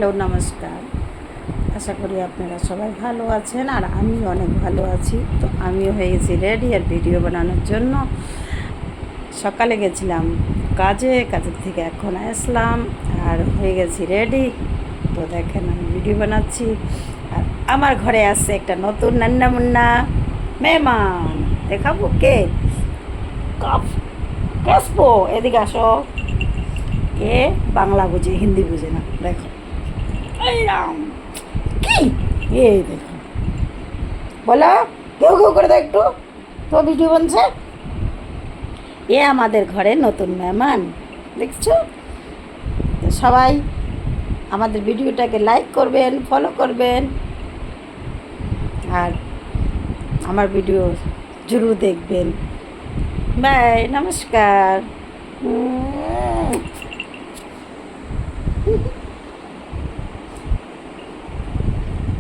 Hello, নমস্কার। আশা করি আপনারা সবাই ভালো আছেন আর আমি অনেক ভালো আছি। তো আমিও হয়ে গেছি রেডি আর ভিডিও বানানোর জন্য। সকালে গেছিলাম কাজের থেকে এখন আসলাম আর হয়ে গেছি রেডি। তো দেখেন আমি ভিডিও বানাচ্ছি আর আমার ঘরে আসছে একটা নতুন নান্না মুন্না মেহমান। দেখাবো কে? কাপ কাসবো, এদিকে আসো। এ বাংলা বুঝে, হিন্দি বুঝে না। দেখো এই রাম কি, এই দেখো, বলো কেউ কেউ করে দাও একটু। তো ভিডিও বানছে, এ আমাদের ঘরে নতুন মেহমান, দেখছো? তো সবাই আমাদের ভিডিওটাকে লাইক করবেন, ফলো করবেন আর আমার ভিডিও জরুর দেখবেন। বাই, নমস্কার।